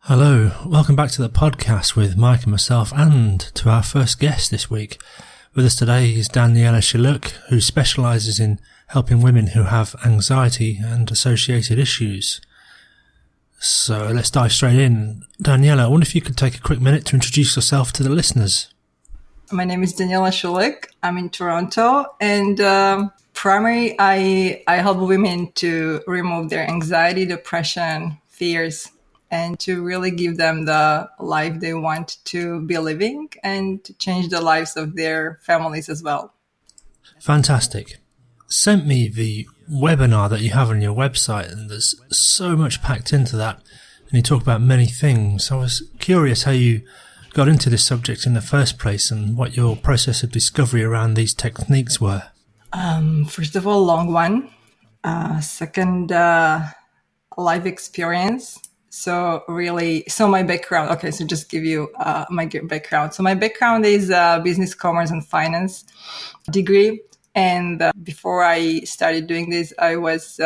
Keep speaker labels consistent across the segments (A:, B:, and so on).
A: Hello, welcome back to the podcast with Mike and myself, and to our first guest this week. With us today is Daniela Sulek, who specialises in helping women who have anxiety and associated issues. So let's dive straight in. Daniela, I wonder if you could take a quick minute to introduce yourself to the listeners.
B: My name is Daniela Sulek. I'm in Toronto, and primarily I help women to remove their anxiety, depression, fears, and to really give them the life they want to be living and to change the lives of their families as well.
A: Fantastic. Sent me the webinar that you have on your website, and there's so much packed into that, and you talk about many things. I was curious how you got into this subject in the first place and what your process of discovery around these techniques were.
B: First of all, long one. Second, life experience. So my background, okay, so just give you my background. So my background is business, commerce, and finance degree. And before I started doing this, I was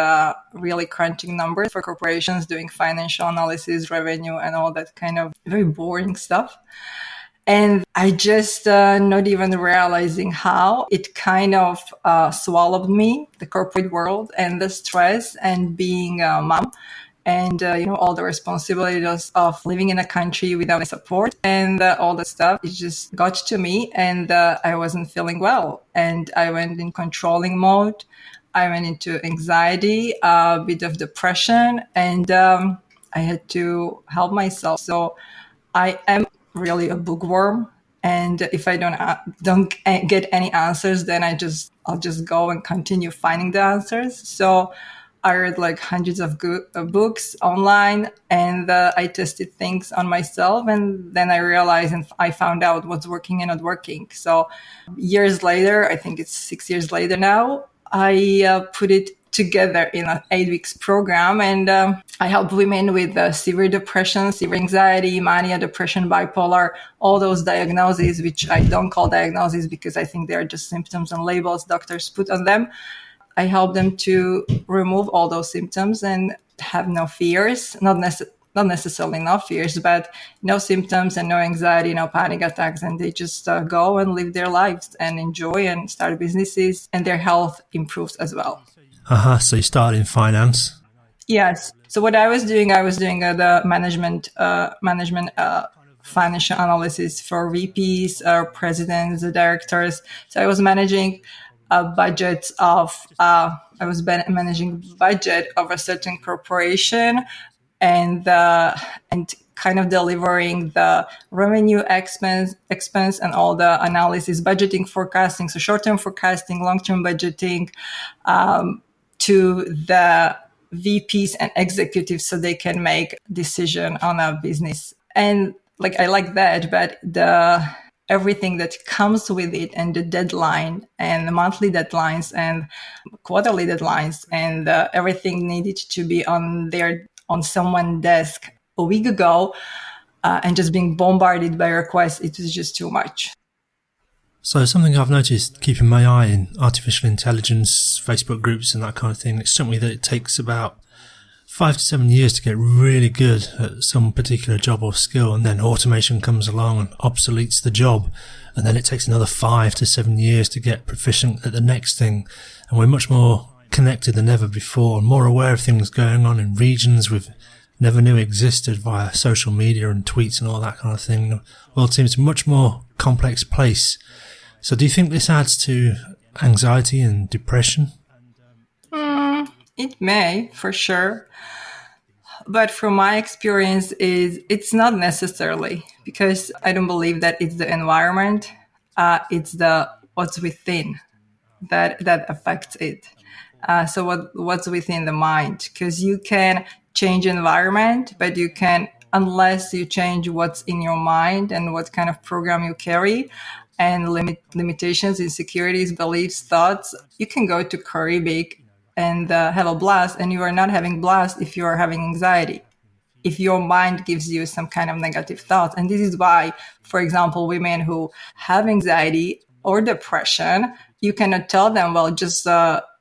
B: really crunching numbers for corporations, doing financial analysis, revenue, and all that kind of very boring stuff. And I just not even realizing how it kind of swallowed me, the corporate world and the stress and being a mom. And, all the responsibilities of living in a country without support and all that stuff, it just got to me, and I wasn't feeling well. And I went in controlling mode. I went into anxiety, a bit of depression, and I had to help myself. So I am really a bookworm. And if I don't get any answers, then I'll just go and continue finding the answers. So I read like hundreds of books online, and I tested things on myself, and then I realized and I found out what's working and not working. So years later, I think it's 6 years later now, I put it together in an 8 weeks program, and I help women with severe depression, severe anxiety, mania, depression, bipolar, all those diagnoses, which I don't call diagnoses because I think they're just symptoms and labels doctors put on them. I help them to remove all those symptoms and have no fears, not necessarily no fears, but no symptoms and no anxiety, no panic attacks. And they just go and live their lives and enjoy and start businesses, and their health improves as well.
A: So you started in finance?
B: Yes. So what I was doing the management financial analysis for VPs, presidents, directors. So I was managing budget of managing budget of a certain corporation, and kind of delivering the revenue, expense and all the analysis, budgeting, forecasting, so short-term forecasting, long-term budgeting, to the VPs and executives so they can make decision on a business. And I like that, but everything that comes with it, and the deadline and the monthly deadlines and quarterly deadlines, and everything needed to be on someone's desk a week ago, and just being bombarded by requests, it was just too much.
A: So something I've noticed keeping my eye in artificial intelligence, Facebook groups and that kind of thing, it's something that it takes about 5 to 7 years to get really good at some particular job or skill, and then automation comes along and obsoletes the job, and then it takes another 5 to 7 years to get proficient at the next thing. And we're much more connected than ever before, and more aware of things going on in regions we've never knew existed via social media and tweets and all that kind of thing. The world seems a much more complex place. So do you think this adds to anxiety and depression?
B: It may, for sure. But from my experience, it's not necessarily, because I don't believe that it's the environment, it's what's within that affects it. So what's within the mind? Because you can change environment, but you can, unless you change what's in your mind and what kind of program you carry, and limitations, insecurities, beliefs, thoughts, you can go to Caribbean and have a blast, and you are not having blast if you are having anxiety, if your mind gives you some kind of negative thoughts. And this is why, for example, women who have anxiety or depression, you cannot tell them, well, just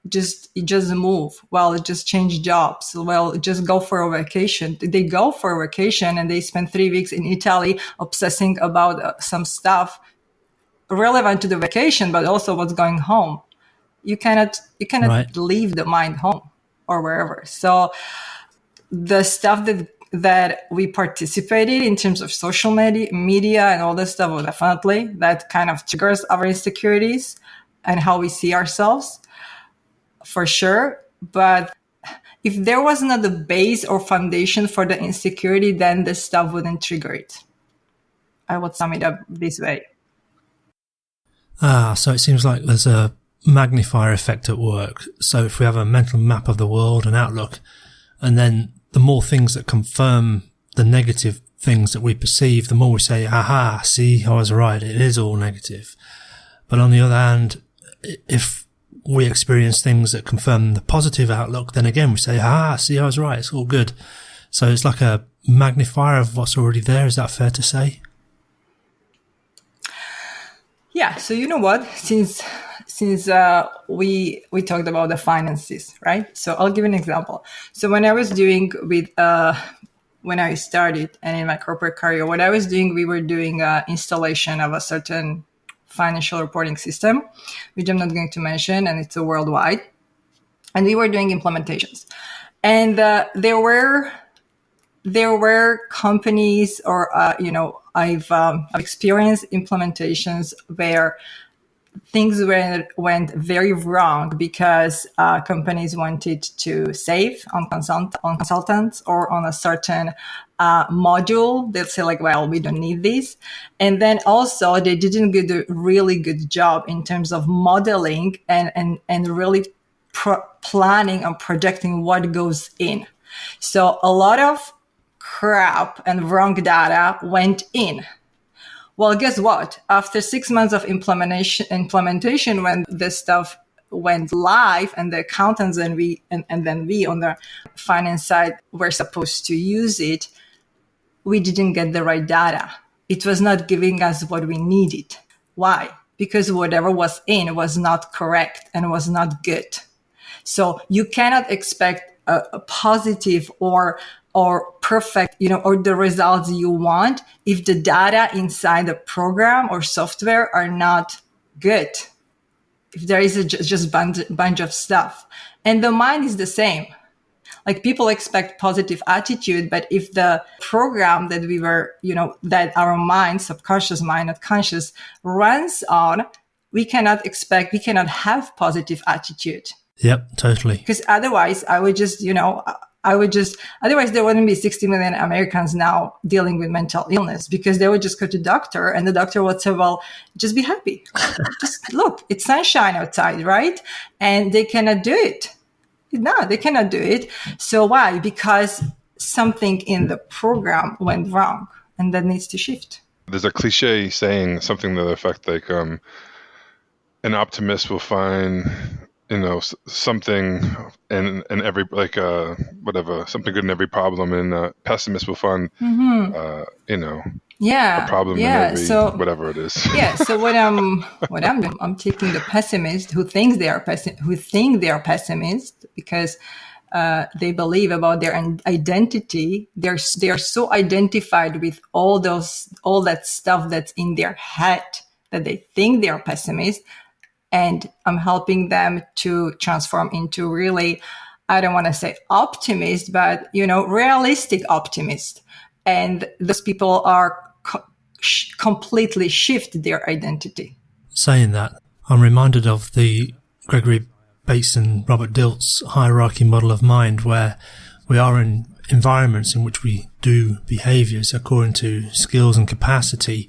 B: just move. Well, just change jobs. Well, just go for a vacation. They go for a vacation and they spend 3 weeks in Italy obsessing about some stuff relevant to the vacation, but also what's going home. You cannot
A: Right.
B: leave the mind home or wherever. So the stuff that we participated in terms of social media and all this stuff, well, definitely that kind of triggers our insecurities and how we see ourselves, for sure. But if there was not a base or foundation for the insecurity, then this stuff wouldn't trigger it. I would sum it up this way.
A: So it seems like there's a magnifier effect at work. So if we have a mental map of the world and outlook, and then the more things that confirm the negative things that we perceive, the more we say, aha, see, I was right, it is all negative. But on the other hand, if we experience things that confirm the positive outlook, then again we say, ah, see, I was right, it's all good. So it's like a magnifier of what's already there. Is that fair to say?
B: Yeah. So you know what? Since we talked about the finances, right? So I'll give an example. So when I was doing when I started and in my corporate career, what I was doing, we were doing installation of a certain financial reporting system, which I'm not going to mention, and it's a worldwide. And we were doing implementations, and there were companies, or I've experienced implementations where things went very wrong because companies wanted to save on consultants or on a certain module. They'll say like, well, we don't need this. And then also they didn't do a really good job in terms of modeling and really planning and projecting what goes in. So a lot of crap and wrong data went in. Well, guess what? After 6 months of implementation, when this stuff went live and the accountants and then we on the finance side were supposed to use it, we didn't get the right data. It was not giving us what we needed. Why? Because whatever was in was not correct and was not good. So you cannot expect a positive or perfect, or the results you want if the data inside the program or software are not good. If there is just bunch of stuff. And the mind is the same. Like people expect positive attitude, but if the program that we were, that our mind, subconscious mind, not conscious, runs on, we cannot have positive attitude.
A: Yep, totally.
B: Because otherwise otherwise there wouldn't be 60 million Americans now dealing with mental illness, because they would just go to doctor and the doctor would say, well, just be happy. Just look, it's sunshine outside, right? And they cannot do it. No, they cannot do it. So why? Because something in the program went wrong and that needs to shift.
C: There's a cliche saying, something to the effect like, an optimist will find something in every, like, something good in every problem, and a pessimist will find, a problem in every, whatever it is.
B: Yeah. So what I'm doing, I'm taking the pessimist who think they are pessimist because they believe about their identity. They're so identified with all that stuff that's in their head that they think they are pessimist. And I'm helping them to transform into really, I don't want to say optimist, but, realistic optimist. And those people are completely shift their identity.
A: Saying that, I'm reminded of the Gregory Bates and Robert Dilts hierarchy model of mind, where we are in environments in which we do behaviours according to skills and capacity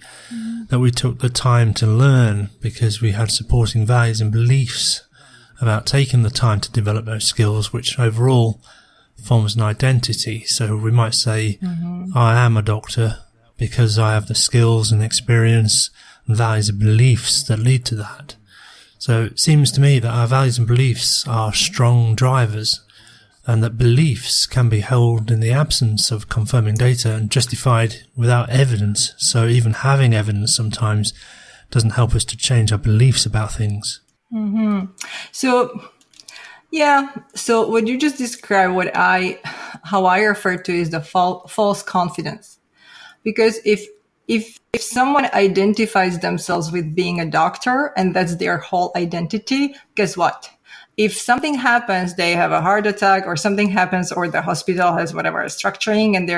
A: that we took the time to learn because we had supporting values and beliefs about taking the time to develop those skills, which overall forms an identity. So we might say, I am a doctor because I have the skills and experience and values and beliefs that lead to that. So it seems to me that our values and beliefs are strong drivers, and that beliefs can be held in the absence of confirming data and justified without evidence. So even having evidence sometimes doesn't help us to change our beliefs about things.
B: So Yeah. So what you just described, how I refer to is the false confidence. Because if someone identifies themselves with being a doctor and that's their whole identity, guess what? If something happens, they have a heart attack or something happens, or the hospital has whatever structuring and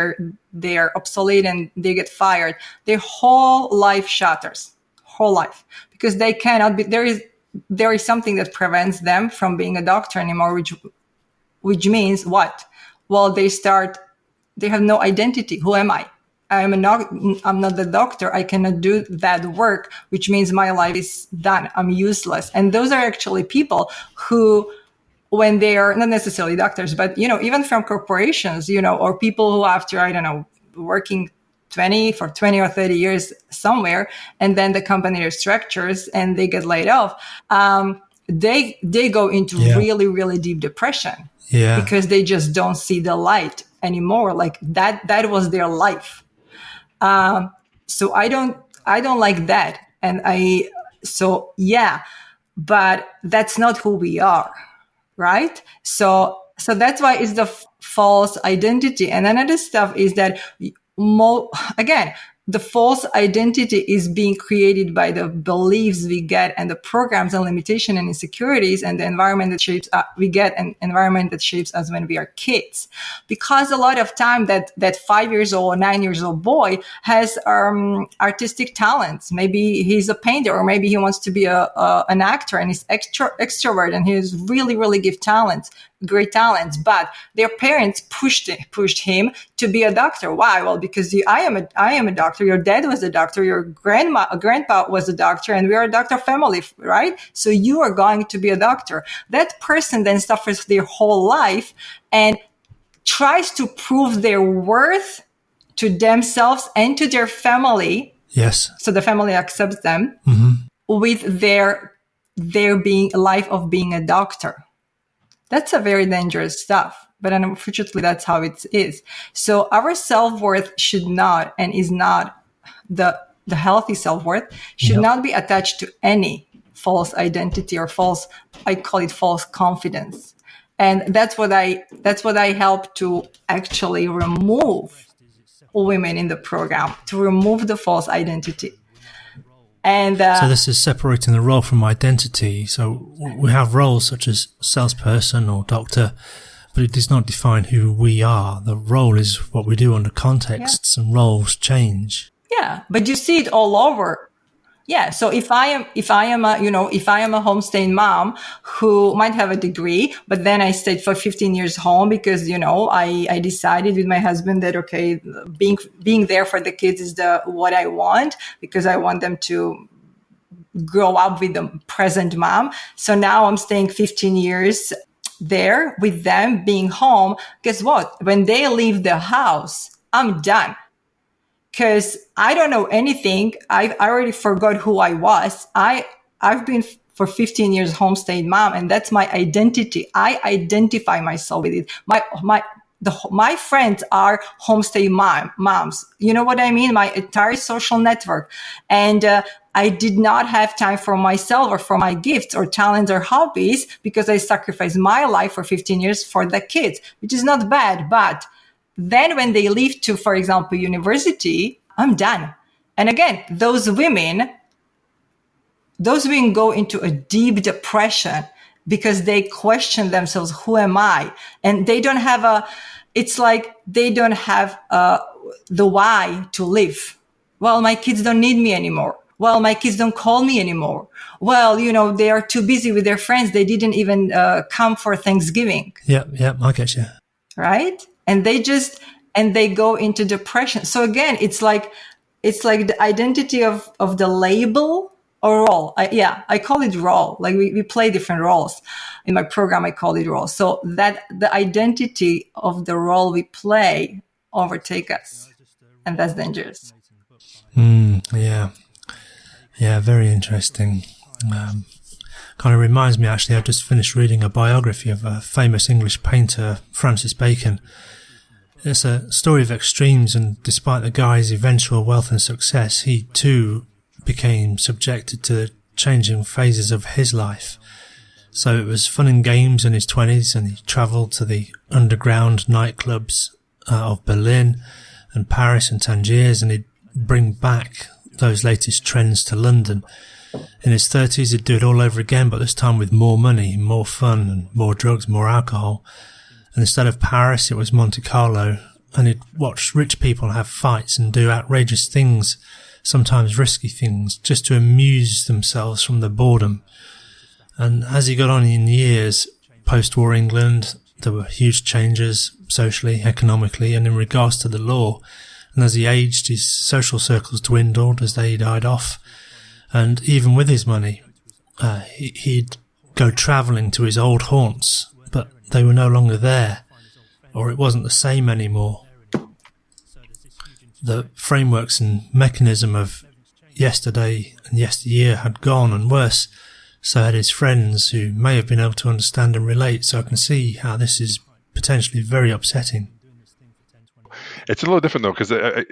B: they're obsolete and they get fired, their whole life shatters, whole life, because they cannot be, there is something that prevents them from being a doctor anymore, which means what? Well, they have no identity. Who am I? I'm not the doctor. I cannot do that work, which means my life is done. I'm useless. And those are actually people who, when they are not necessarily doctors, but, even from corporations, or people who after, I don't know, working 20 or 30 years somewhere, and then the company restructures and they get laid off, they go into really, really deep depression because they just don't see the light anymore. Like that was their life. So I don't like that. But that's not who we are. Right. So that's why it's the false identity. And another stuff is that again, the false identity is being created by the beliefs we get and the programs and limitation and insecurities and the environment that shapes we get and environment that shapes us when we are kids. Because a lot of time that 5 years old or 9 years old boy has artistic talents. Maybe he's a painter, or maybe he wants to be an actor and he's extrovert and he has really, really great talents, but their parents pushed him to be a doctor. Why? Well, because I am a doctor. Your dad was a doctor. Your grandpa was a doctor, and we are a doctor family, right? So you are going to be a doctor. That person then suffers their whole life and tries to prove their worth to themselves and to their family.
A: Yes.
B: So the family accepts them with their being life of being a doctor. That's a very dangerous stuff, but unfortunately, that's how it is. So our self-worth should not, and is not, the healthy self-worth should not be attached to any false identity or I call it false confidence. And that's what I help to actually remove women in the program, to remove the false identity. And
A: so this is separating the role from identity. So we have roles such as salesperson or doctor, but it does not define who we are. The role is what we do under contexts, and roles change.
B: Yeah, but you see it all over. Yeah, so if I am a homestaying mom who might have a degree, but then I stayed for 15 years home because, I decided with my husband that, okay, being there for the kids is what I want, because I want them to grow up with the present mom. So now I'm staying 15 years there with them being home. Guess what? When they leave the house, I'm done. Because I don't know anything. I already forgot who I was. I've been for 15 years homestaying mom, and that's my identity. I identify myself with it. My friends are homestay moms. You know what I mean? My entire social network. And I did not have time for myself or for my gifts or talents or hobbies because I sacrificed my life for 15 years for the kids, which is not bad, but then when they leave to, for example, university, I'm done. And again, those women go into a deep depression because they question themselves, who am I? And they don't have the why to live. Well, my kids don't need me anymore. Well, my kids don't call me anymore. Well, they are too busy with their friends. They didn't even come for Thanksgiving.
A: Yeah, I get you.
B: Right? And they go into depression. So again, it's like the identity of the label or role. I call it role. Like we play different roles in my program. I call it role. So that the identity of the role we play overtake us, and that's dangerous.
A: Yeah, very interesting. Kind of reminds me, actually, I've just finished reading a biography of a famous English painter, Francis Bacon. It's a story of extremes, and despite the guy's eventual wealth and success, he too became subjected to the changing phases of his life. So it was fun and games in his 20s, and he travelled to the underground nightclubs of Berlin and Paris and Tangiers, and he'd bring back those latest trends to London. In his 30s, he'd do it all over again, but this time with more money, more fun, and more drugs, more alcohol. And instead of Paris, it was Monte Carlo, and he'd watch rich people have fights and do outrageous things, sometimes risky things, just to amuse themselves from the boredom. And as he got on in years, post-war England, there were huge changes socially, economically, and in regards to the law. And as he aged, his social circles dwindled as they died off. And even with his money, he'd go travelling to his old haunts, but they were no longer there, or it wasn't the same anymore. The frameworks and mechanism of yesterday and yesteryear had gone, and worse, so had his friends, who may have been able to understand and relate. So I can see how this is potentially very upsetting.
C: It's a little different though, because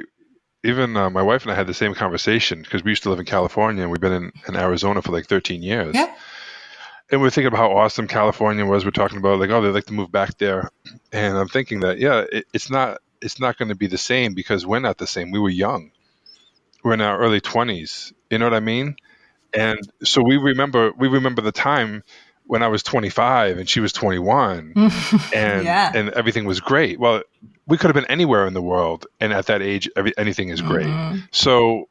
C: even my wife and I had the same conversation, because we used to live in California and we've been in Arizona for like 13 years.
B: Yeah.
C: And we're thinking about how awesome California was. We're talking about like, oh, they'd like to move back there. And I'm thinking that, yeah, it's not going to be the same, because we're not the same. We were young. We're in our early 20s. You know what I mean? And so we remember the time when I was 25 and she was 21 and
B: Yeah.
C: and everything was great. Well, we could have been anywhere in the world, and at that age, anything is great. So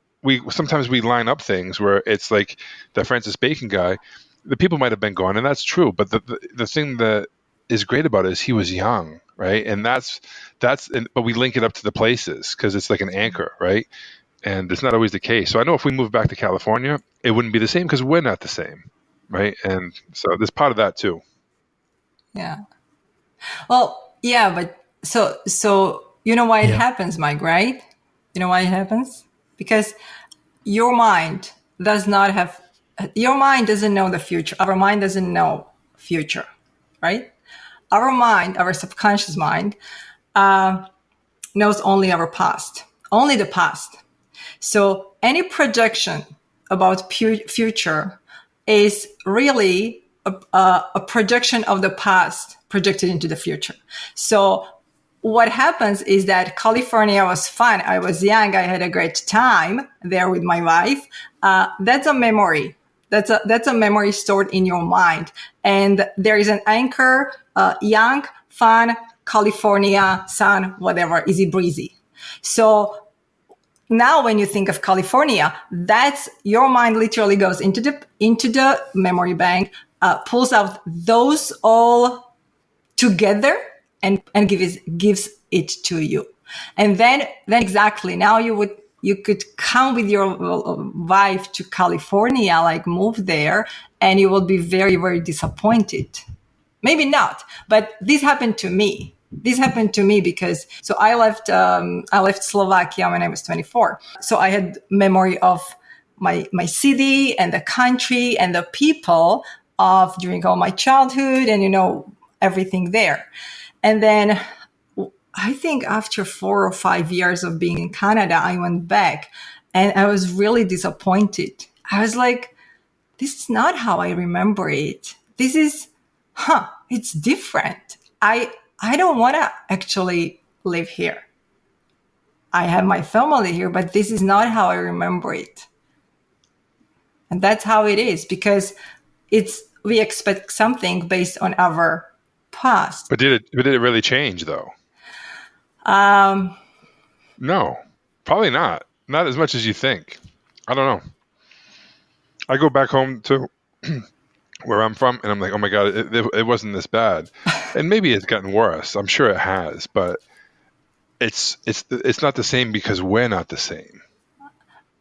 C: sometimes we line up things where it's like the Francis Bacon guy. The people might have been gone, and that's true. But the thing that is great about it is he was young, right? And but we link it up to the places because it's like an anchor, right? And it's not always the case. So I know if we moved back to California, it wouldn't be the same because we're not the same, right? And so there's part of that too.
B: Yeah. Well, yeah, but so you know why it happens, Mike, right? You know why it happens? Because your mind doesn't know the future. Our mind doesn't know future, right? Our mind, our subconscious mind, knows only our past, only the past. So any projection about future is really a projection of the past projected into the future. So what happens is that California was fun. I was young. I had a great time there with my wife. That's a memory. That's a memory stored in your mind. And there is an anchor, young, fun, California, sun, whatever, easy breezy. So now when you think of California, that's your mind literally goes into the memory bank, pulls out those all together and gives it to you. And then exactly now you could come with your wife to California, like move there, and you will be very, very disappointed. Maybe not, but this happened to me. This happened to me because I left Slovakia when I was 24. So I had memory of my city and the country and the people of during all my childhood and everything there. And then I think after 4 or 5 years of being in Canada, I went back and I was really disappointed. I was like, this is not how I remember it. This is, it's different. I don't want to actually live here. I have my family here, but this is not how I remember it. And that's how it is, because we expect something based on our past.
C: But did it really change though? No, probably not. Not as much as you think. I don't know. I go back home to where I'm from, and I'm like, oh my God, it wasn't this bad. And maybe it's gotten worse. I'm sure it has, but it's not the same because we're not the same.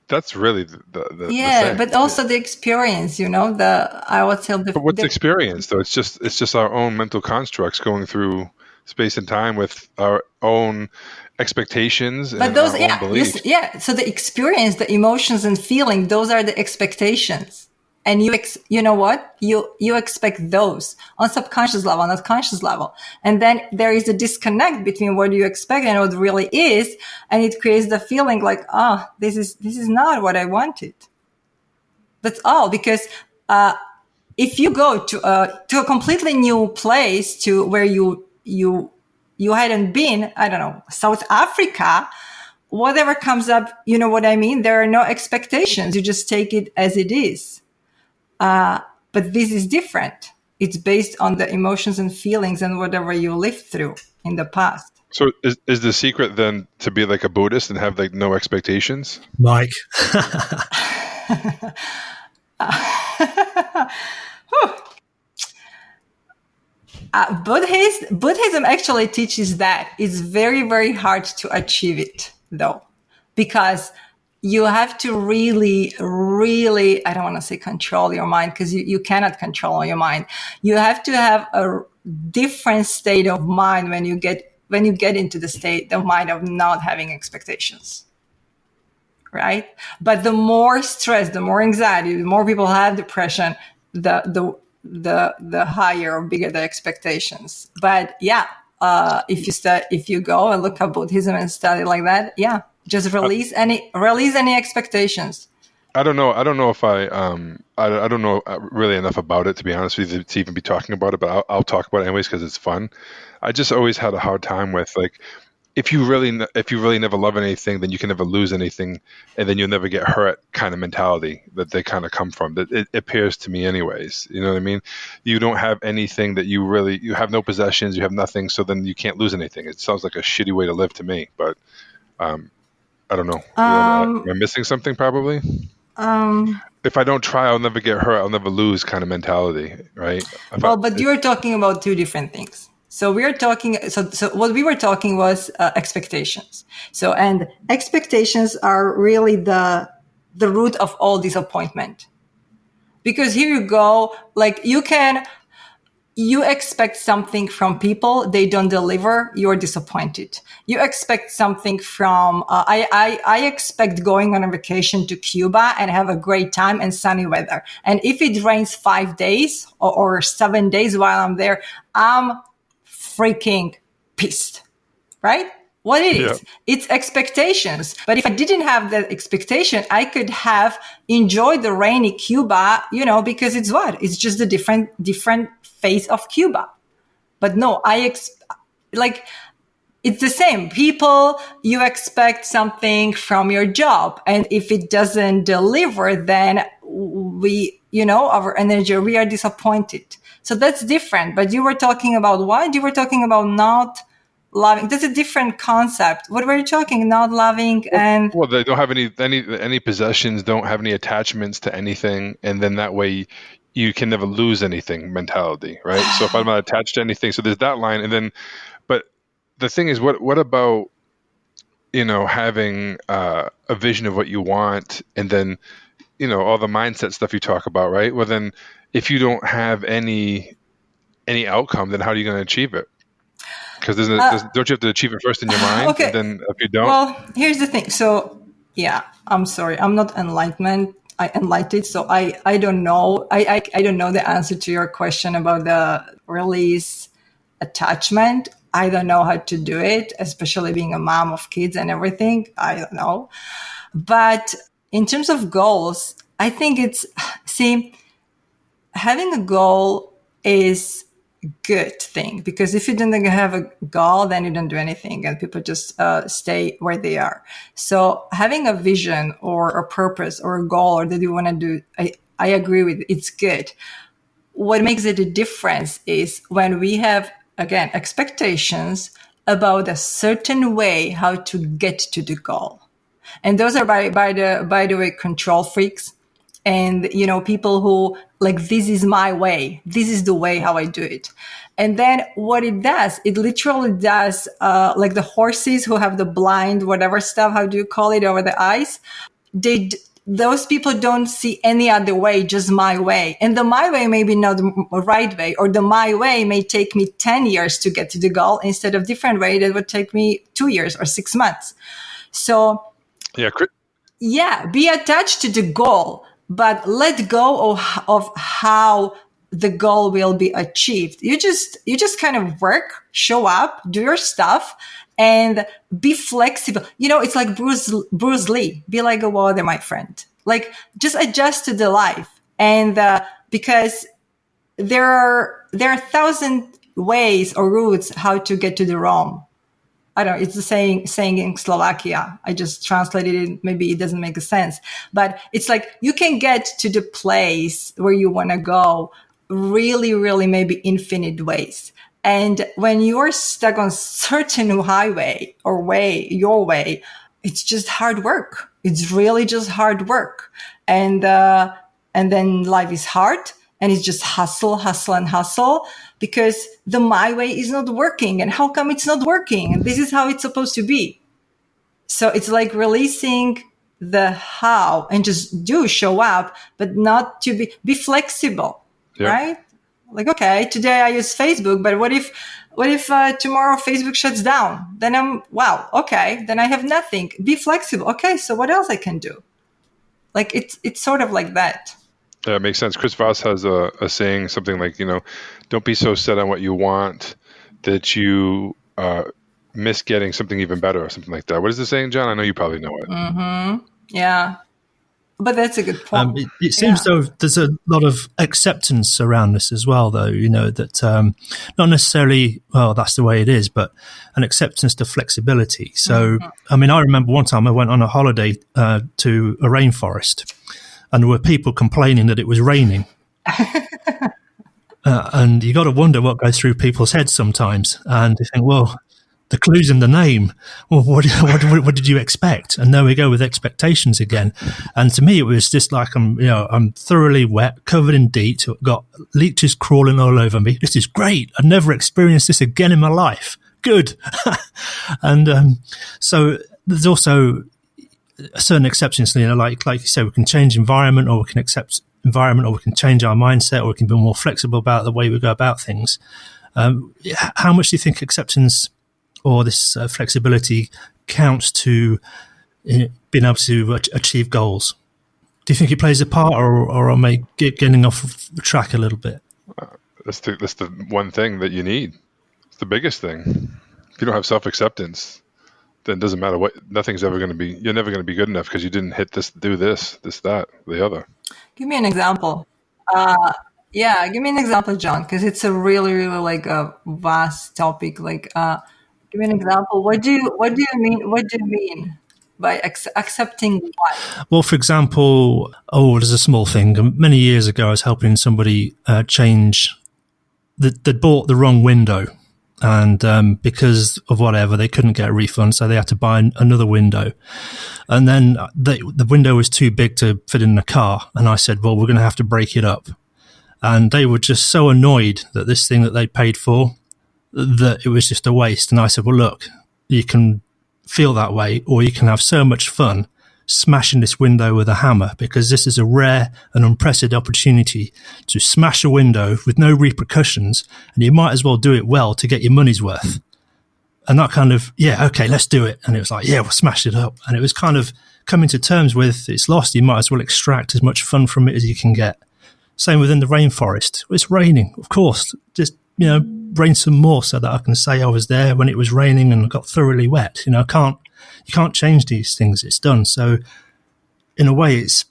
C: That's really the thing.
B: But also the experience, I would say
C: But what's experience though? It's just our own mental constructs going through space and time with our own expectations and our own beliefs.
B: So the experience, the emotions and feeling, those are the expectations. And you know what? You expect those on subconscious level, not conscious level. And then there is a disconnect between what you expect and what really is. And it creates the feeling like, this is not what I wanted. That's all, because if you go to a completely new place, to where you hadn't been, I don't know, South Africa, whatever comes up, you know what I mean? There are no expectations. You just take it as it is. But this is different. It's based on the emotions and feelings and whatever you lived through in the past.
C: So is the secret then to be like a Buddhist and have like no expectations?
A: Mike.
B: Buddhism actually teaches that. It's very, very hard to achieve it, though, because you have to really, really, I don't want to say control your mind, because you cannot control your mind. You have to have a different state of mind when you get into the state of mind of not having expectations. Right? But the more stress, the more anxiety, the more people have depression, the higher or bigger the expectations. But yeah, if you go and look at Buddhism and study like that, yeah, just release any expectations.
C: I don't know if I don't know really enough about it, to be honest with you, to even be talking about it, but I'll talk about it anyways because it's fun. I just always had a hard time with, like, if you really never love anything, then you can never lose anything, and then you'll never get hurt kind of mentality that they kind of come from. That it appears to me anyways. You know what I mean? You don't have anything that you have no possessions, you have nothing, so then you can't lose anything. It sounds like a shitty way to live to me, but I don't know. Am I missing something probably? If I don't try, I'll never get hurt, I'll never lose kind of mentality, right?
B: But you're talking about two different things. So we are talking. So what we were talking was expectations. So, and expectations are really the root of all disappointment. Because here you go, like you expect something from people, they don't deliver, you're disappointed. You expect something from, I expect going on a vacation to Cuba and have a great time and sunny weather. And if it rains 5 days or 7 days while I'm there, I'm freaking pissed, right? What it is, it's expectations. But if I didn't have that expectation, I could have enjoyed the rainy Cuba, because it's just a different face of Cuba. But no, it's the same. People, you expect something from your job. And if it doesn't deliver, then our energy, we are disappointed. So that's different. But you were talking about what? You were talking about not loving. That's a different concept. What were you talking? Not loving and...
C: Well, they don't have any possessions, don't have any attachments to anything. And then that way you can never lose anything mentality, right? So if I'm not attached to anything, so there's that line. And then, but the thing is, what about, having a vision of what you want, and then, all the mindset stuff you talk about, right? Well, then if you don't have any outcome, then how are you going to achieve it? Because don't you have to achieve it first in your mind?
B: Okay.
C: And then if you don't...
B: Well, here's the thing. So, yeah, I'm sorry. I'm not enlightened. So I don't know. I don't know the answer to your question about the release attachment. I don't know how to do it, especially being a mom of kids and everything. I don't know. But in terms of goals, I think having a goal is a good thing, because if you don't have a goal, then you don't do anything and people just stay where they are. So having a vision or a purpose or a goal or that you want to do, I agree with it. It's good. What makes it a difference is when we have, again, expectations about a certain way how to get to the goal. And those are by the way, control freaks. And, people who like, this is my way. This is the way how I do it. And then what it does, it literally does, like the horses who have the blind, whatever stuff, how do you call it, over the eyes? Those people don't see any other way, just my way. And the my way may be not the right way, or the my way may take me 10 years to get to the goal instead of different way that would take me 2 years or 6 months. So be attached to the goal, but let go of how the goal will be achieved. You just kind of work, show up, do your stuff, and be flexible. It's like Bruce Lee. Be like a water, my friend. Like, just adjust to the life. And because there are 1,000 ways or routes how to get to the Rome. I don't know, it's the saying in Slovakia. I just translated it. Maybe it doesn't make sense, but it's like you can get to the place where you want to go really, really maybe infinite ways. And when you're stuck on certain highway or way, your way, it's just hard work. It's really just hard work. And then life is hard. And it's just hustle, and hustle because the my way is not working. And how come it's not working? And this is how it's supposed to be. So it's like releasing the how and just show up, but not to be flexible, right? Like, okay, today I use Facebook, but what if tomorrow Facebook shuts down? Then okay, then I have nothing. Be flexible. Okay, so what else I can do? Like it's sort of like that.
C: Yeah, it makes sense. Chris Voss has a saying, something like, don't be so set on what you want that you miss getting something even better or something like that. What is the saying, John? I know you probably know it.
B: Mm-hmm. Yeah. But that's a good point.
A: It seems though there's a lot of acceptance around this as well, though, that not necessarily, well, that's the way it is, but an acceptance to flexibility. So, I mean, I remember one time I went on a holiday to a rainforest. And there were people complaining that it was raining. And you got to wonder what goes through people's heads sometimes. And you think, well, the clue's in the name. Well, what did you expect? And there we go with expectations again. And to me, it was just like I'm thoroughly wet, covered in DEET, got leeches crawling all over me. This is great. I've never experienced this again in my life. Good. And so there's also a certain acceptance, like you say, we can change environment, or we can accept environment, or we can change our mindset, or we can be more flexible about the way we go about things. How much do you think acceptance or this flexibility counts to being able to achieve goals? Do you think it plays a part, or am I getting off track a little bit?
C: That's the one thing that you need. It's the biggest thing. If you don't have self-acceptance, then it doesn't matter nothing's ever going to be, you're never going to be good enough because you didn't hit this, do this, that, the other.
B: Give me an example. Give me an example, John, because it's a really, really like a vast topic. Like, give me an example. What do you mean by accepting what?
A: Well, for example, there's a small thing. Many years ago, I was helping somebody change. They'd bought the wrong window. And because of whatever, they couldn't get a refund, so they had to buy another window. And then the window was too big to fit in the car. And I said, well, we're going to have to break it up. And they were just so annoyed that this thing that they paid for, that it was just a waste. And I said, well, look, you can feel that way, or you can have so much fun smashing this window with a hammer, because this is a rare and unprecedented opportunity to smash a window with no repercussions, and you might as well do it well to get your money's worth. And that kind of, okay, let's do it. And it was like, we'll smash it up. And it was kind of coming to terms with, it's lost, you might as well extract as much fun from it as you can get. Same within the rainforest. It's raining, of course, just, rain some more so that I can say I was there when it was raining and got thoroughly wet. You can't change these things. It's done. So in a way, it's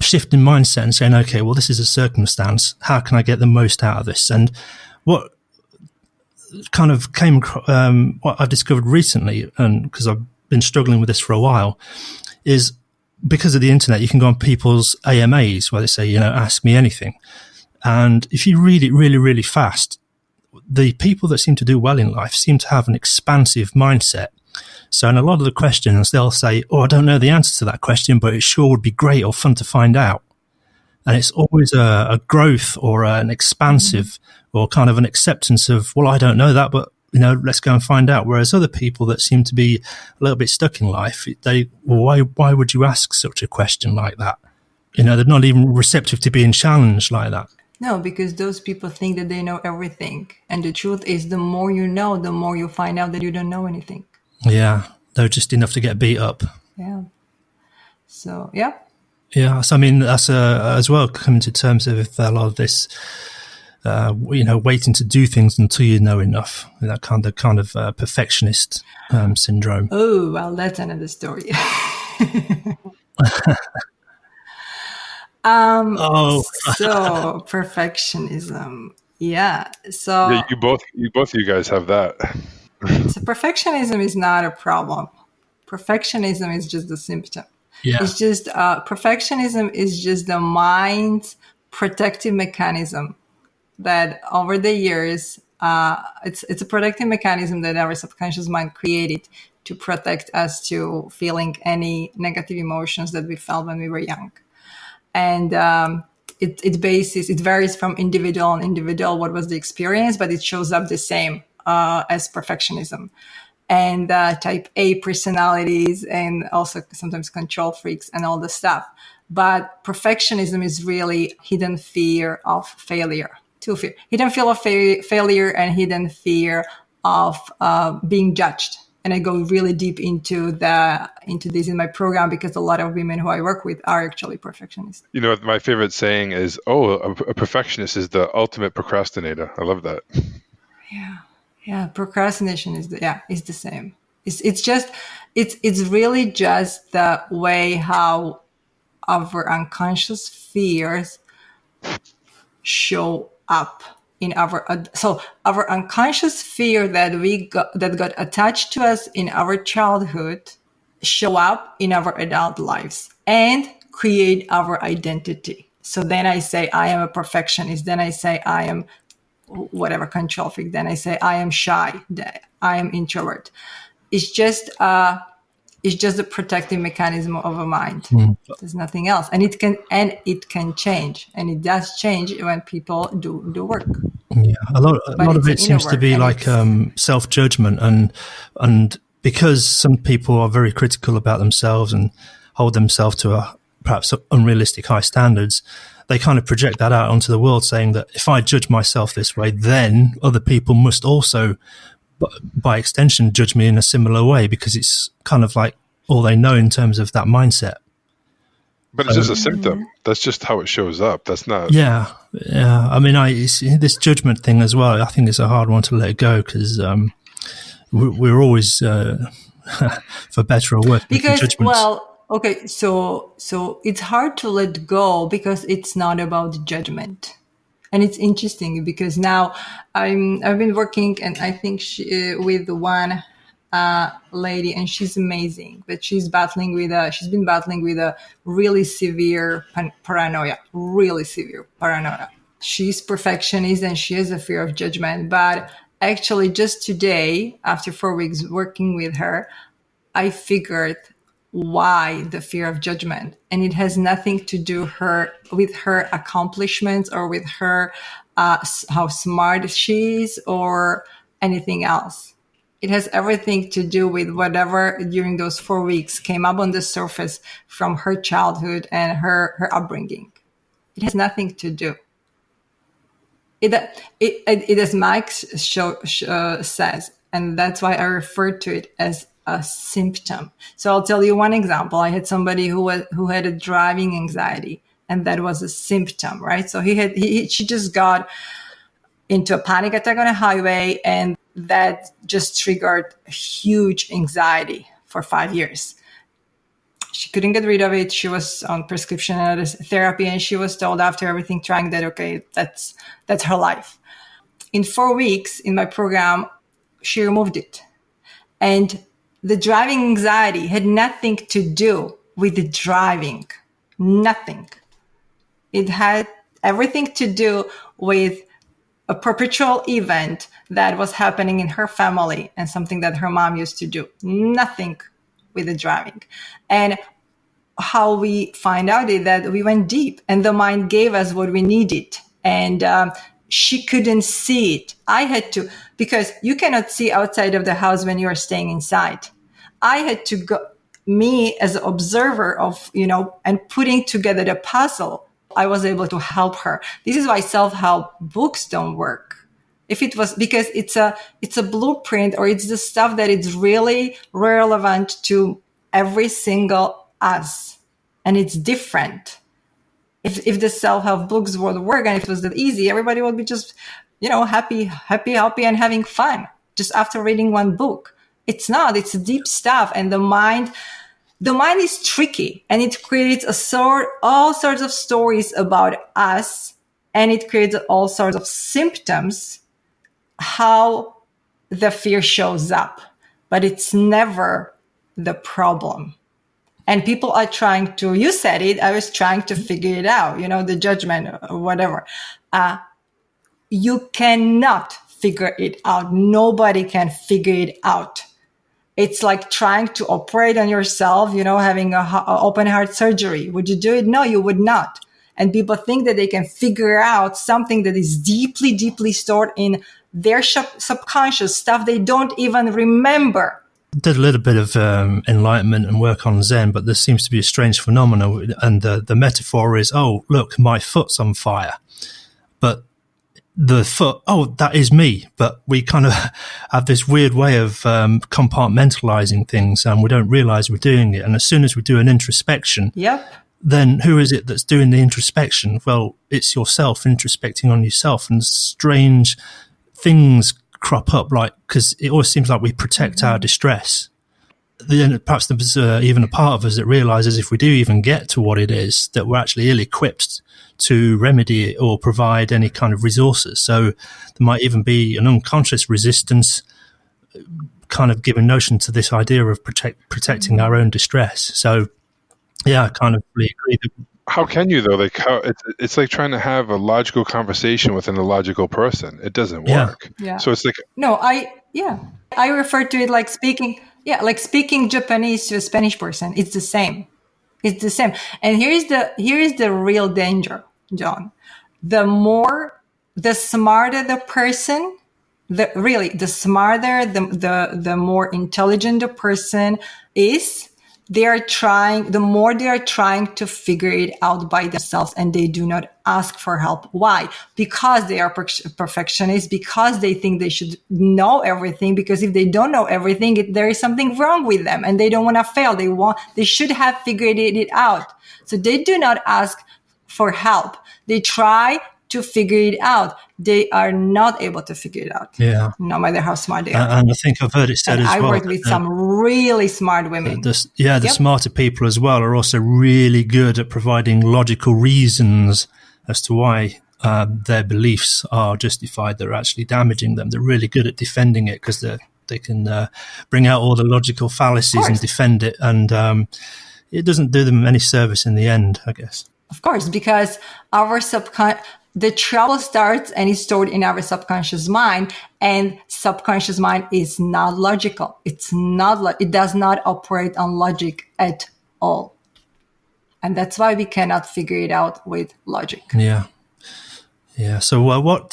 A: shifting mindset and saying, okay, well, this is a circumstance. How can I get the most out of this? And what kind of what I've discovered recently, and because I've been struggling with this for a while, is because of the internet, you can go on people's AMAs where they say, ask me anything. And if you read it really, really fast, the people that seem to do well in life seem to have an expansive mindset. So in a lot of the questions, they'll say, I don't know the answer to that question, but it sure would be great or fun to find out. And it's always a growth or an expansive or kind of an acceptance of, well, I don't know that, but, let's go and find out. Whereas other people that seem to be a little bit stuck in life, why would you ask such a question like that? They're not even receptive to being challenged like that.
B: No, because those people think that they know everything. And the truth is, the more you know, the more you find out that you don't know anything.
A: Yeah, they're just enough to get beat up.
B: Yeah. So, yeah.
A: Yeah, so I mean, that's as well coming to terms with a lot of this, waiting to do things until you know enough. That kind of perfectionist syndrome.
B: Oh, well, that's another story.
A: Oh,
B: So perfectionism. Yeah.
C: Yeah,
B: So
C: you both of you guys have that.
B: So perfectionism is not a problem. Perfectionism is just the symptom.
A: yeah.
B: It's just perfectionism is just the mind's protective mechanism that over the years, it's a protective mechanism that our subconscious mind created to protect us to feeling any negative emotions that we felt when we were young. And it varies from individual and individual what was the experience, but it shows up the same as perfectionism and type A personalities and also sometimes control freaks and all the stuff. But perfectionism is really hidden fear of failure. Two fear: hidden fear of failure and hidden fear of being judged. And I go really deep into this in my program because a lot of women who I work with are actually perfectionists.
C: You know, my favorite saying is, "Oh, a perfectionist is the ultimate procrastinator." I love that.
B: Yeah, procrastination is the same. It's really just the way how our unconscious fears show up in our unconscious fear that got attached to us in our childhood show up in our adult lives and create our identity. So then I say I am a perfectionist, then I say I am whatever control freak, then I say I am shy, I am introvert. It's just a protective mechanism of a mind. There's nothing else, and it can change, and it does change when people do work.
A: Yeah, a
B: But
A: lot of
B: it's an
A: it
B: inner
A: seems to
B: work,
A: be
B: and
A: like
B: it's
A: self judgment, and because some people are very critical about themselves and hold themselves to a perhaps unrealistic high standards, they kind of project that out onto the world, saying that if I judge myself this way, then other people must also, by extension, judge me in a similar way, because it's kind of like all they know in terms of that mindset.
C: But it's
A: So
C: just a symptom. That's just how it shows up. That's not.
A: yeah, yeah. I mean, it's this judgment thing as well. I think it's a hard one to let go because we're always, for better or worse, making
B: because
A: judgments.
B: okay, so it's hard to let go because it's not about judgment. And it's interesting because now I've been working, and I think with one lady, and she's amazing, but she's been battling with a really severe paranoia, really severe paranoia. She's perfectionist and she has a fear of judgment. But actually, just today, after 4 weeks working with her, I figured why the fear of judgment, and it has nothing to do with her accomplishments or with her how smart she is or anything else. It has everything to do with whatever during those 4 weeks came up on the surface from her childhood and her upbringing. It has nothing to do. It as Max says, and that's why I refer to it as a symptom. So I'll tell you one example. I had somebody who had a driving anxiety, and that was a symptom, right? So she just got into a panic attack on a highway, and that just triggered huge anxiety for 5 years. She couldn't get rid of it. She was on prescription therapy, and she was told after everything trying that, okay, that's her life. In 4 weeks in my program, she removed it. And the driving anxiety had nothing to do with the driving. Nothing. It had everything to do with a perpetual event that was happening in her family and something that her mom used to do. Nothing with the driving. And how we find out is that we went deep and the mind gave us what we needed. And she couldn't see it. I had to, because you cannot see outside of the house when you are staying inside. I had to go, me as an observer of, and putting together the puzzle, I was able to help her. This is why self-help books don't work. If it was because it's a blueprint, or it's the stuff that is really relevant to every single us, and it's different. If the self-help books would work and if it was that easy, everybody would be just, happy and having fun just after reading one book. It's not. It's deep stuff, and the mind The mind is tricky, and it creates all sorts of stories about us, and it creates all sorts of symptoms, how the fear shows up, but it's never the problem. And people are trying to, you said it, I was trying to figure it out, the judgment or whatever. You cannot figure it out. Nobody can figure it out. It's like trying to operate on yourself, having a open heart surgery. Would you do it? No, you would not. And people think that they can figure out something that is deeply, deeply stored in their subconscious, stuff they don't even remember.
A: Did a little bit of enlightenment and work on Zen, but there seems to be a strange phenomenon. And the metaphor is, oh, look, my foot's on fire. But the foot, oh, that is me. But we kind of have this weird way of compartmentalizing things, and we don't realize we're doing it. And as soon as we do an introspection, then who is it that's doing the introspection? Well, it's yourself introspecting on yourself, and strange things crop up, like, because it always seems like we protect our distress. Then perhaps there's even a part of us that realizes if we do even get to what it is, that we're actually ill-equipped to remedy it or provide any kind of resources. So there might even be an unconscious resistance kind of giving notion to this idea of protecting our own distress. So yeah, I kind of really agree.
C: How can you though? Like it's like trying to have a logical conversation with an illogical person. It doesn't work.
B: Yeah.
C: So it's like
B: I refer to it like speaking Japanese to a Spanish person. It's the same. It's the same. And here is the real danger, John. The smarter the person, the smarter, the more intelligent the person is, the more they are trying to figure it out by themselves, and they do not ask for help. Why? Because they are perfectionists, because they think they should know everything, because if they don't know everything, there is something wrong with them and they don't want to fail. They should have figured it out. So they do not ask for help. They try to figure it out. They are not able to figure it out.
A: Yeah.
B: No matter how smart they are.
A: And I think I've heard it said
B: I
A: well.
B: worked with some really smart women.
A: The smarter people as well are also really good at providing logical reasons as to why their beliefs are justified. They're actually damaging them. They're really good at defending it because they can bring out all the logical fallacies and defend it. And it doesn't do them any service in the end, I guess.
B: Of course, because our the trouble starts and is stored in our subconscious mind, and subconscious mind is not logical. It does not operate on logic at all. And that's why we cannot figure it out with logic.
A: Yeah. Yeah. So what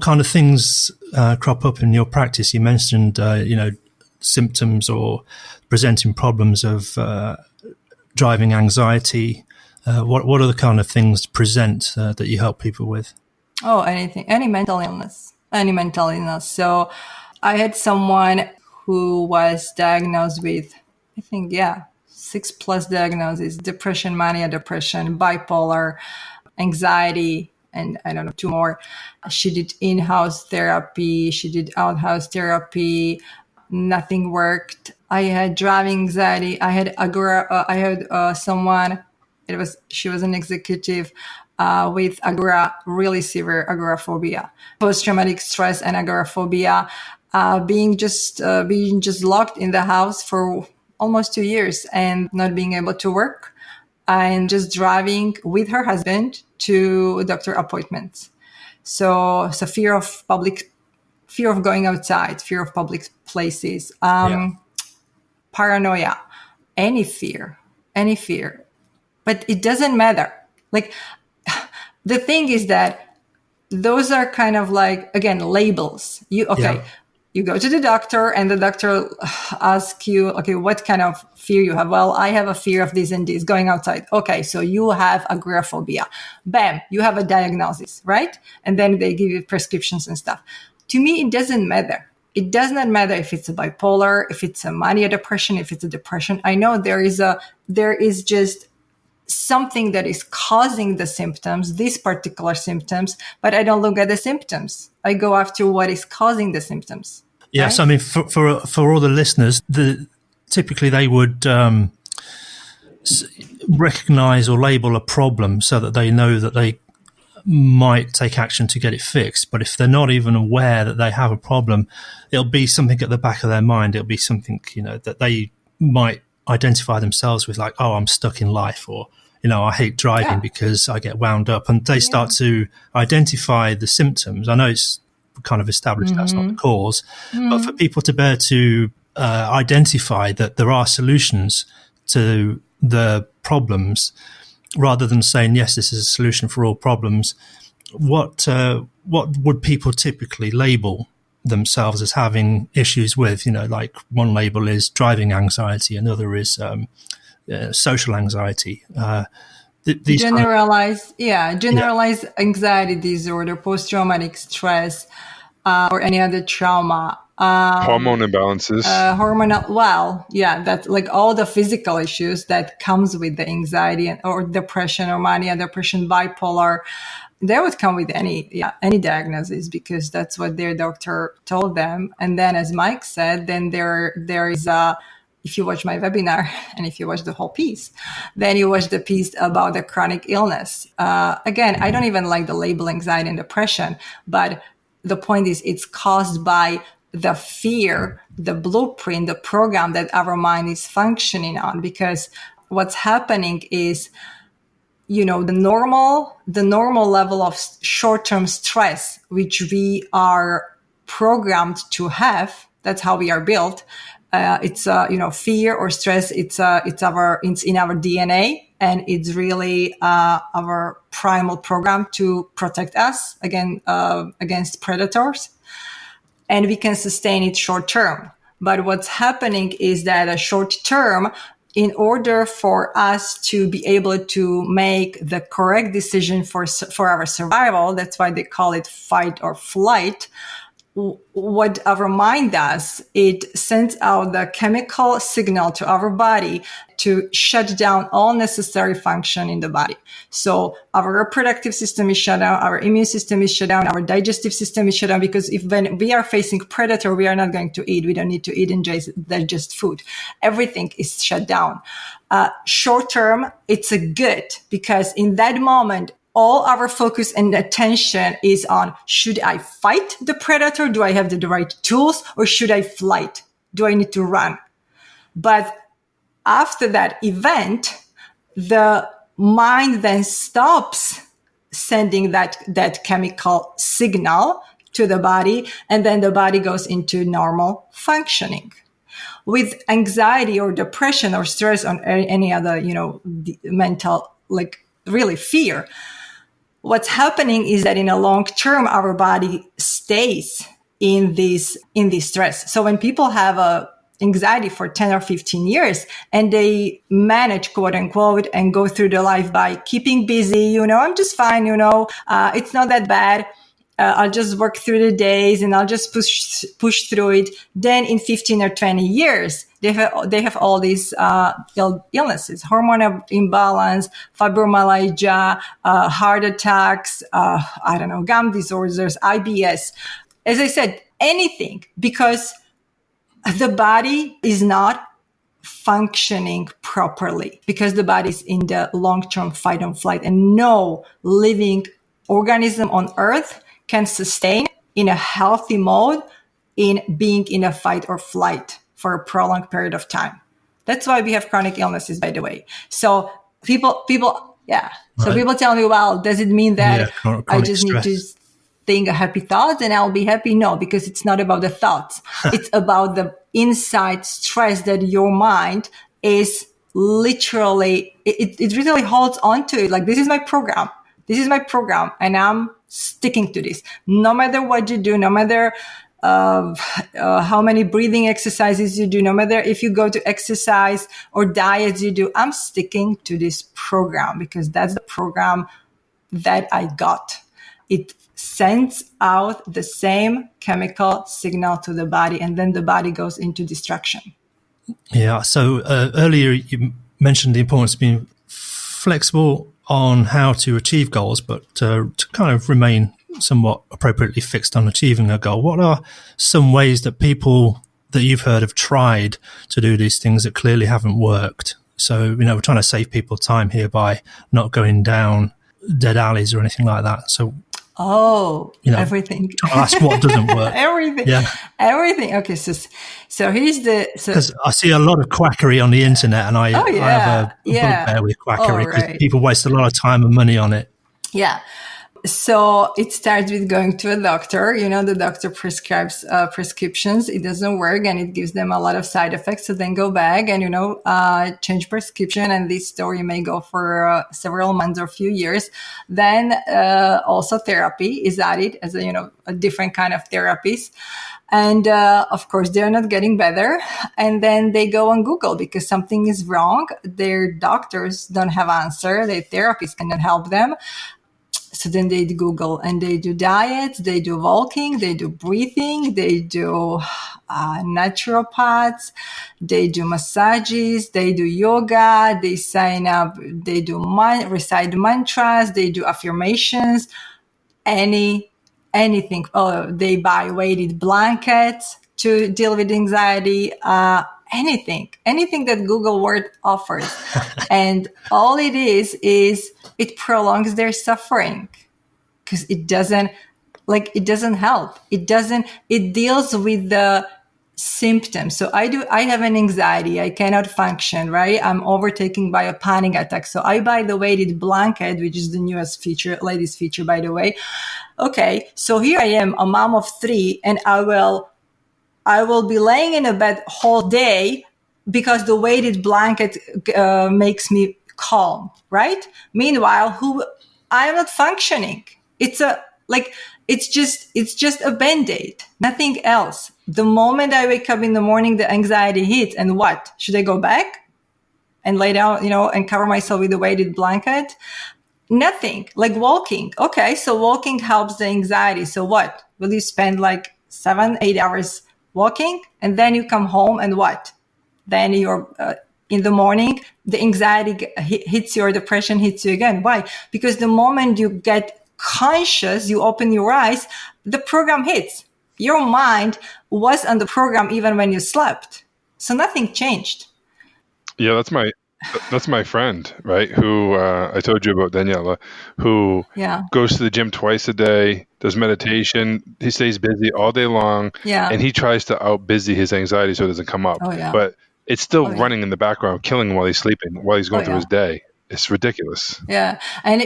A: kind of things crop up in your practice? You mentioned, symptoms or presenting problems of driving anxiety. What are the kind of things to present that you help people with?
B: Oh, anything, any mental illness. So I had someone who was diagnosed with, I think, 6+ diagnoses: depression, mania depression, bipolar, anxiety, and I don't know, 2 more. She did in-house therapy. She did out-house therapy. Nothing worked. I had driving anxiety. I had someone. She was an executive with really severe agoraphobia, post-traumatic stress and agoraphobia, being just locked in the house for almost 2 years and not being able to work, and just driving with her husband to doctor appointments. So fear of going outside, fear of public places, paranoia, any fear. But it doesn't matter. Like, the thing is that those are kind of like, again, labels. You go to the doctor and the doctor asks you, okay, what kind of fear you have? Well, I have a fear of this and this, going outside. Okay, so you have agoraphobia. Bam, you have a diagnosis, right? And then they give you prescriptions and stuff. To me, it doesn't matter. It does not matter if it's a bipolar, if it's a mania depression, if it's a depression. I know there is just something that is causing the symptoms, these particular symptoms, but I don't look at the symptoms. I go after what is causing the symptoms.
A: Yes, right? I mean, for all the listeners, typically they would recognize or label a problem so that they know that they might take action to get it fixed. But if they're not even aware that they have a problem, it'll be something at the back of their mind. It'll be something, that they might identify themselves with, like, oh, I'm stuck in life, or, I hate driving because I get wound up. And they start to identify the symptoms. I know it's kind of established that's not the cause, but for people to bear to identify that there are solutions to the problems, rather than saying, yes, this is a solution for all problems, what would people typically label themselves as having issues with? Like one label is driving anxiety, another is social anxiety.
B: Generalized anxiety disorder, post-traumatic stress, or any other trauma.
C: Hormone imbalances.
B: That's like all the physical issues that comes with the anxiety or depression or mania depression, bipolar. They would come with any diagnosis because that's what their doctor told them. And then, as Mike said, then there is if you watch my webinar and if you watch the whole piece, then you watch the piece about the chronic illness. Again, I don't even like the label anxiety and depression, but the point is it's caused by the fear, the blueprint, the program that our mind is functioning on. Because what's happening is, the normal level of short-term stress, which we are programmed to have, that's how we are built. It's fear or stress. It's in our DNA, and it's really our primal program to protect us against predators. And we can sustain it short term. But what's happening is that a short term, in order for us to be able to make the correct decision for our survival, that's why they call it fight or flight. What our mind does, it sends out the chemical signal to our body to shut down all necessary function in the body. So our reproductive system is shut down, our immune system is shut down, our digestive system is shut down, because when we are facing predator, we are not going to eat. We don't need to eat and digest food. Everything is shut down. Short term, it's a good, because in that moment, all our focus and attention is on, should I fight the predator? Do I have the right tools? Or should I flight? Do I need to run? But after that event, the mind then stops sending that chemical signal to the body, and then the body goes into normal functioning. With anxiety or depression or stress or any other, mental, really fear, what's happening is that in a long term, our body stays in this stress. So when people have anxiety for 10 or 15 years and they manage, quote unquote, and go through their life by keeping busy, I'm just fine, it's not that bad. I'll just work through the days and I'll just push through it. Then in 15 or 20 years, they have all these illnesses, hormonal imbalance, fibromyalgia, heart attacks, gum disorders, IBS. As I said, anything, because the body is not functioning properly, because the body is in the long-term fight and flight, and no living organism on earth can sustain in a healthy mode in being in a fight or flight for a prolonged period of time. That's why we have chronic illnesses, by the way. So people, right. So people tell me, well, does it mean that I just need to think a happy thought and I'll be happy? No, because it's not about the thoughts. It's about the inside stress that your mind is literally, it really holds on to it. Like, this is my program. And I'm sticking to this. No matter what you do, no matter how many breathing exercises you do, no matter if you go to exercise or diets you do, I'm sticking to this program because that's the program that I got. It sends out the same chemical signal to the body, and then the body goes into destruction.
A: Yeah. So earlier you mentioned the importance of being flexible on how to achieve goals, but to kind of remain somewhat appropriately fixed on achieving a goal. What are some ways that people that you've heard have tried to do these things that clearly haven't worked? So, we're trying to save people time here by not going down dead alleys or anything like that. So,
B: everything.
A: trying to ask what doesn't work.
B: Everything.
A: Yeah.
B: Everything. Okay, so here's
A: because I see a lot of quackery on the internet, and I have a bugbear with quackery because people waste a lot of time and money on it.
B: Yeah. So it starts with going to a doctor. The doctor prescribes prescriptions. It doesn't work, and it gives them a lot of side effects. So then go back and, change prescription. And this story may go for several months or a few years. Then also therapy is added as a different kind of therapies. And of course, they're not getting better. And then they go on Google because something is wrong. Their doctors don't have answer. Their therapists cannot help them. So then they do Google and they do diets, they do walking, they do breathing, they do naturopaths, they do massages, they do yoga, they sign up, they do recite mantras, they do affirmations, anything. They buy weighted blankets to deal with anxiety. Anything that Google Word offers. And all it is it prolongs their suffering because it doesn't help. It deals with the symptoms. So I have an anxiety. I cannot function, right? I'm overtaken by a panic attack. So I buy the weighted blanket, which is the newest feature, latest feature, by the way. Okay. So here I am, a mom of 3, and I will be laying in a bed whole day because the weighted blanket makes me calm, right? Meanwhile, I'm not functioning. It's just a Band-Aid, nothing else. The moment I wake up in the morning, the anxiety hits, and what? Should I go back and lay down, and cover myself with a weighted blanket? Nothing. Like walking. Okay, so walking helps the anxiety. So what? Will you spend 7-8 hours walking, and then you come home, and what? Then you're in the morning, the anxiety hits you, or depression hits you again. Why? Because the moment you get conscious, you open your eyes, the program hits. Your mind was on the program even when you slept. So nothing changed.
C: Yeah, that's my friend, right? Who I told you about, Daniela, who goes to the gym twice a day, does meditation. He stays busy all day long, and he tries to out-busy his anxiety so it doesn't come up. But it's still running in the background, killing him while he's sleeping, while he's going through his day. It's ridiculous.
B: Yeah, and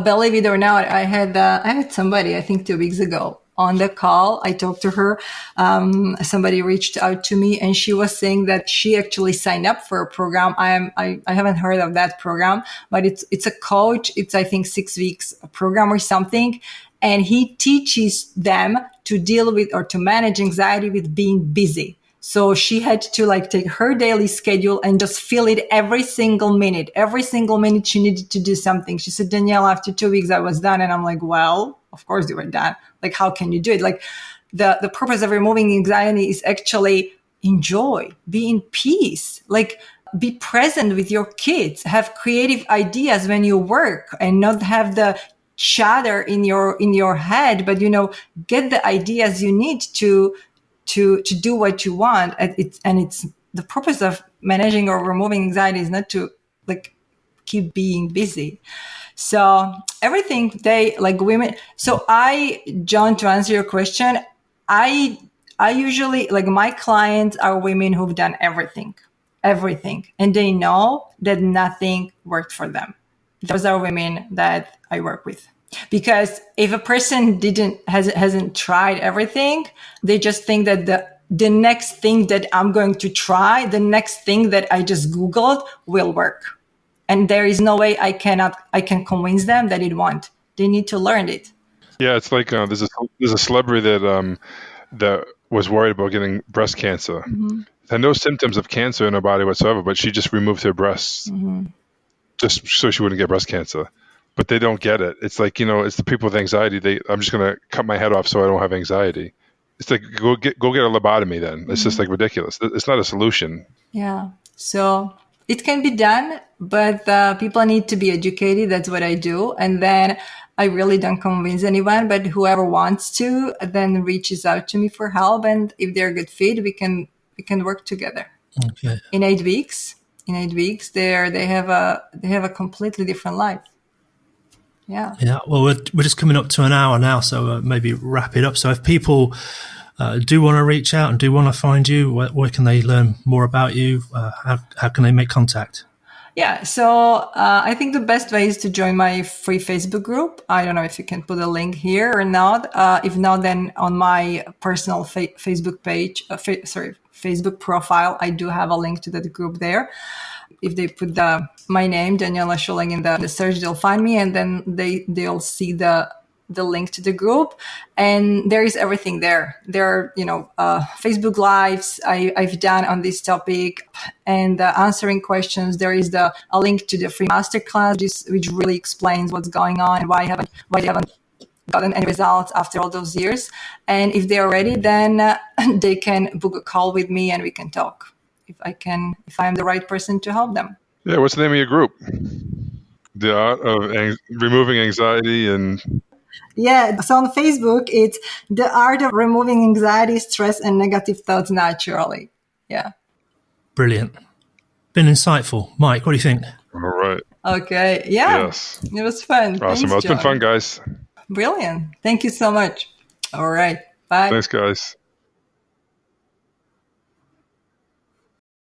B: believe it or not, I had somebody, I think 2 weeks ago, on the call. I talked to her. Somebody reached out to me, and she was saying that she actually signed up for a program. I haven't heard of that program, but it's a coach. It's, I think, 6 weeks program or something. And he teaches them to deal with or to manage anxiety with being busy. So she had to take her daily schedule and just fill it every single minute. Every single minute she needed to do something. She said, Danielle, after 2 weeks I was done. And I'm like, well, of course you were done. How can you do it? The purpose of removing anxiety is actually enjoy, be in peace, be present with your kids, have creative ideas when you work, and not have the chatter in your head, but get the ideas you need to do what you want. It's the purpose of managing or removing anxiety is not to keep being busy. So everything women. So John, to answer your question, I usually my clients are women who've done everything, and they know that nothing worked for them. Those are women that I work with. Because if a person hasn't tried everything, they just think that the next thing that I'm going to try, the next thing that I just Googled will work. And there is no way I can convince them that it won't. They need to learn it.
C: Yeah, it's there's a celebrity that was worried about getting breast cancer. Mm-hmm. Had no symptoms of cancer in her body whatsoever, but she just removed her breasts just so she wouldn't get breast cancer. But they don't get it. It's it's the people with anxiety. I'm just going to cut my head off so I don't have anxiety. It's go get a lobotomy then. It's just ridiculous. It's not a solution.
B: Yeah. So it can be done, but people need to be educated. That's what I do. And then I really don't convince anyone, but whoever wants to then reaches out to me for help. And if they're a good fit, we can work together.
A: Okay.
B: In 8 weeks. in 8 weeks, they have a completely different life. Yeah.
A: Yeah. Well, we're just coming up to an hour now, so maybe wrap it up. So if people do want to reach out and do want to find you, where can they learn more about you? How can they make contact?
B: Yeah, so I think the best way is to join my free Facebook group. I don't know if you can put a link here or not. If not, then on my personal Facebook page, Facebook profile, I do have a link to that group there. If they put my name, Daniela Sulek, in the search, they'll find me, and then they'll see the link to the group, and there is everything there. There are, Facebook lives I've done on this topic, and answering questions. There is a link to the free masterclass, which really explains what's going on and why they haven't gotten any results after all those years. And if they're ready, then they can book a call with me and we can talk. If I'm the right person to help them.
C: Yeah, what's the name of your group? The Art of Removing Anxiety and...
B: Yeah, so on Facebook, it's The Art of Removing Anxiety, Stress, and Negative Thoughts Naturally. Yeah.
A: Brilliant. Been insightful. Mike, what do you think?
C: All right.
B: Okay. Yeah.
C: Yes.
B: It was fun.
C: Awesome.
B: Thanks,
C: Well, it's been
B: John.
C: fun, guys.
B: Brilliant. Thank you so much. All right. Bye.
C: Thanks, guys.